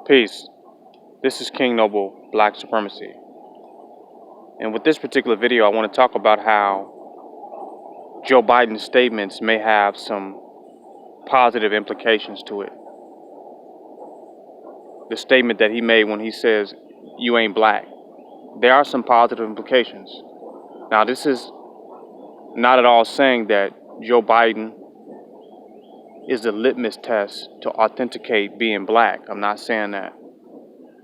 Peace. This is King Noble, Black Supremacy. And with this particular video, I want to talk about how Joe Biden's statements may have some positive implications to it. The statement that he made when he says, "You ain't black." There are some positive implications. Now, this is not at all saying that Joe Biden is the litmus test to authenticate being black. I'm not saying that.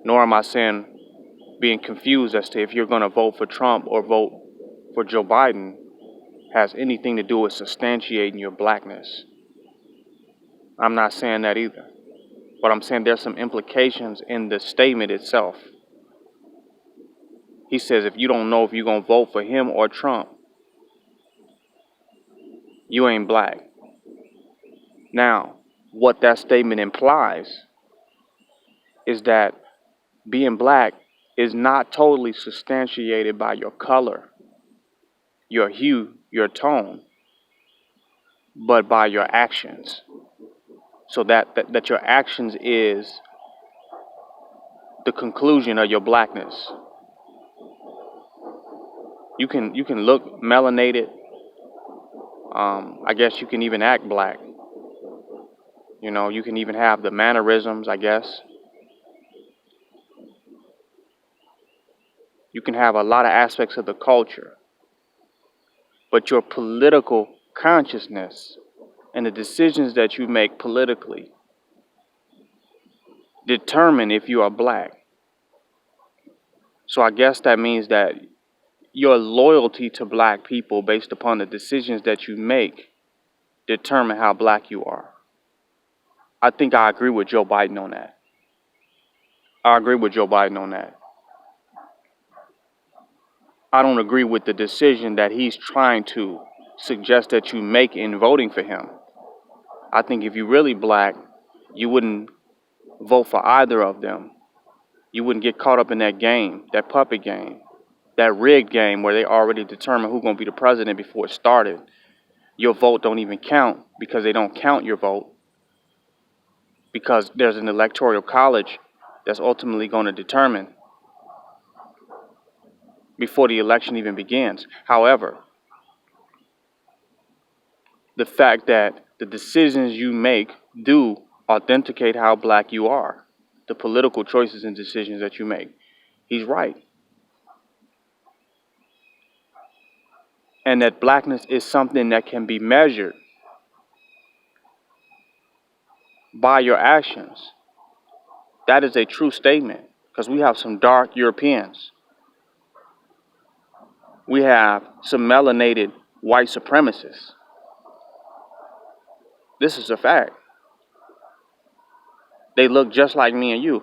Nor am I saying being confused as to if you're going to vote for Trump or vote for Joe Biden has anything to do with substantiating your blackness. I'm not saying that either. But I'm saying there's some implications in the statement itself. He says if you don't know if you're going to vote for him or Trump, you ain't black. Now, what that statement implies is that being black is not totally substantiated by your color, your hue, your tone, but by your actions. So that your actions is the conclusion of your blackness. You can look melanated. I guess you can even act black. You know, you can even have the mannerisms, I guess. You can have a lot of aspects of the culture. But your political consciousness and the decisions that you make politically determine if you are black. So I guess that means that your loyalty to black people based upon the decisions that you make determine how black you are. I think I agree with Joe Biden on that. I don't agree with the decision that he's trying to suggest that you make in voting for him. I think if you're really black, you wouldn't vote for either of them. You wouldn't get caught up in that game, that puppet game, that rigged game where they already determine who's going to be the president before it started. Your vote don't even count because they don't count your vote, because there's an electoral college that's ultimately going to determine before the election even begins. However, the fact that the decisions you make do authenticate how black you are, the political choices and decisions that you make, he's right. And that blackness is something that can be measured by your actions. That is a true statement, because we have some dark Europeans. We have some melanated white supremacists. This is a fact. They look just like me and you.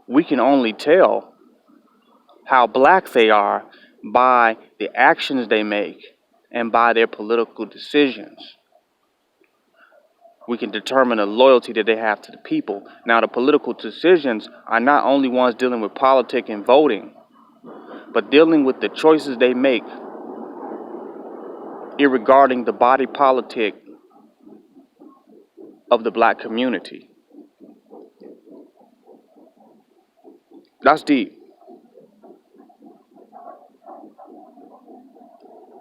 We can only tell how black they are by the actions they make and by their political decisions. We can determine the loyalty that they have to the people. Now, the political decisions are not only ones dealing with politics and voting, but dealing with the choices they make regarding the body politic of the black community. That's deep.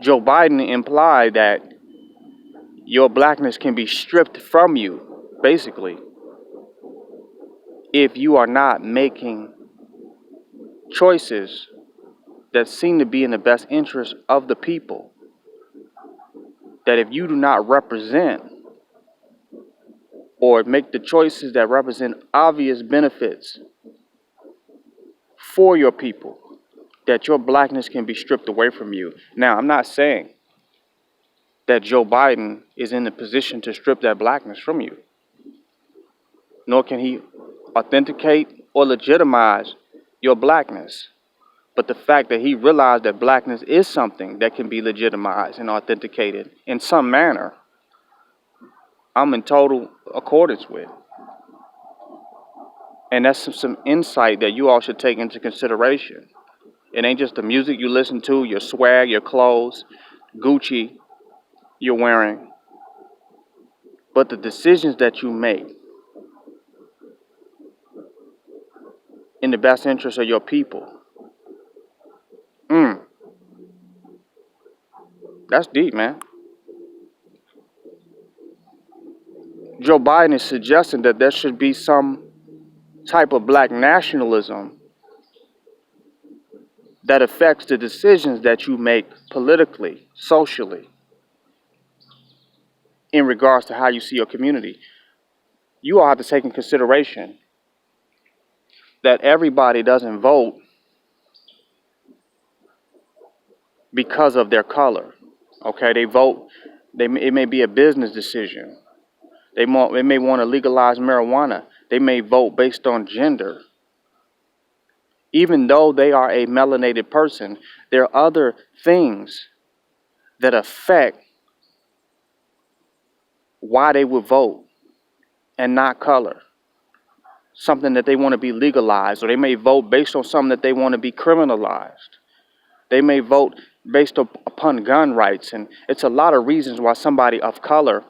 Joe Biden implied that your blackness can be stripped from you, basically, if you are not making choices that seem to be in the best interest of the people. That if you do not represent or make the choices that represent obvious benefits for your people, that your blackness can be stripped away from you. Now, I'm not saying that Joe Biden is in the position to strip that blackness from you, nor can he authenticate or legitimize your blackness. But the fact that he realized that blackness is something that can be legitimized and authenticated in some manner, I'm in total accordance with. And that's some insight that you all should take into consideration. It ain't just the music you listen to, your swag, your clothes, Gucci you're wearing, but the decisions that you make in the best interest of your people. That's deep, man. Joe Biden is suggesting that there should be some type of black nationalism that affects the decisions that you make politically, socially, in regards to how you see your community. You all have to take in consideration that everybody doesn't vote because of their color. Okay, they vote. It may be a business decision. They may want to legalize marijuana. They may vote based on gender. Even though they are a melanated person, there are other things that affect why they would vote and not color. Something that they want to be legalized, or they may vote based on something that they want to be criminalized. They may vote based upon gun rights, and it's a lot of reasons why somebody of color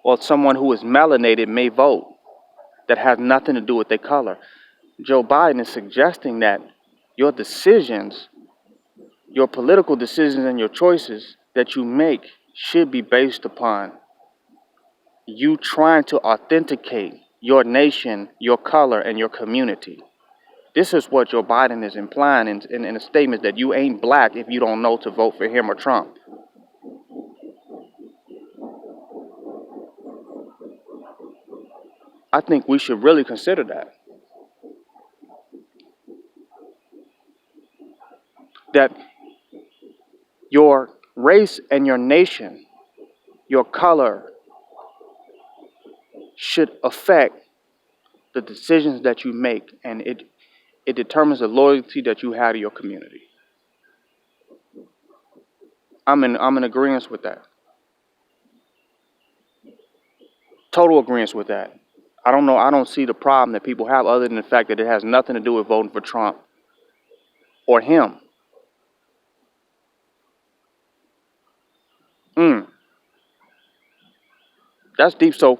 or someone who is melanated may vote that has nothing to do with their color. Joe Biden is suggesting that your decisions, your political decisions and your choices that you make should be based upon you trying to authenticate your nation, your color, and your community. This is what Joe Biden is implying in a statement that you ain't black if you don't know to vote for him or Trump. I think we should really consider that. That your race and your nation, your color, should affect the decisions that you make, and it determines the loyalty that you have to your community. I'm in agreement with that. Total agreement with that. I don't see the problem that people have other than the fact that it has nothing to do with voting for Trump or him. That's deep. So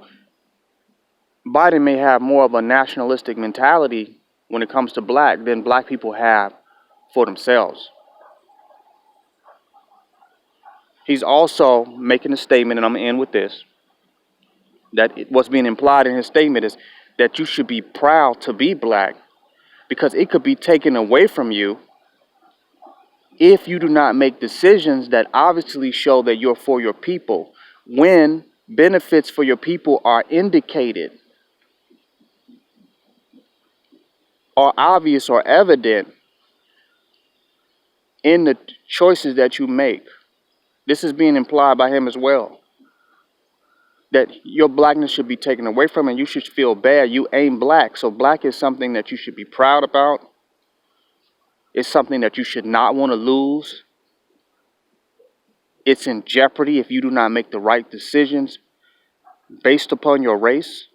Biden may have more of a nationalistic mentality when it comes to black than black people have for themselves. He's also making a statement, and I'm going to end with this, that what's being implied in his statement is that you should be proud to be black because it could be taken away from you if you do not make decisions that obviously show that you're for your people. When benefits for your people are indicated, or obvious or evident in the choices that you make. This is being implied by him as well. That your blackness should be taken away from and you should feel bad. You ain't black. So black is something that you should be proud about. It's something that you should not want to lose. It's in jeopardy if you do not make the right decisions based upon your race.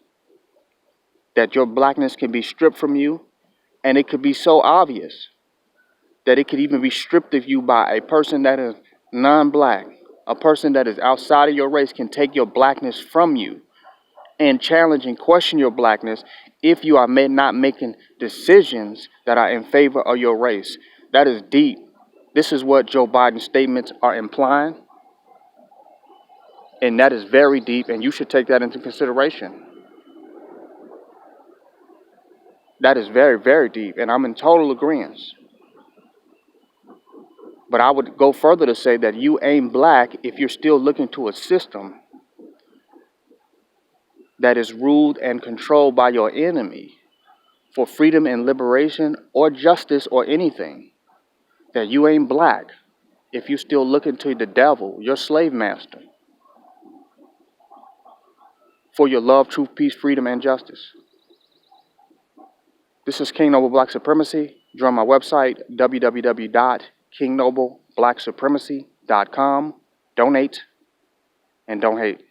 That your blackness can be stripped from you, and it could be so obvious that it could even be stripped of you by a person that is non-black. A person that is outside of your race can take your blackness from you and challenge and question your blackness if you are not making decisions that are in favor of your race. That is deep. This is what Joe Biden's statements are implying. And that is very deep, and you should take that into consideration. That is very, very deep, and I'm in total agreement. But I would go further to say that you ain't black if you're still looking to a system that is ruled and controlled by your enemy for freedom and liberation or justice or anything. That you ain't black if you're still looking to the devil, your slave master, for your love, truth, peace, freedom, and justice. This is King Noble Black Supremacy. Join my website, www.kingnobleblacksupremacy.com. Donate and don't hate.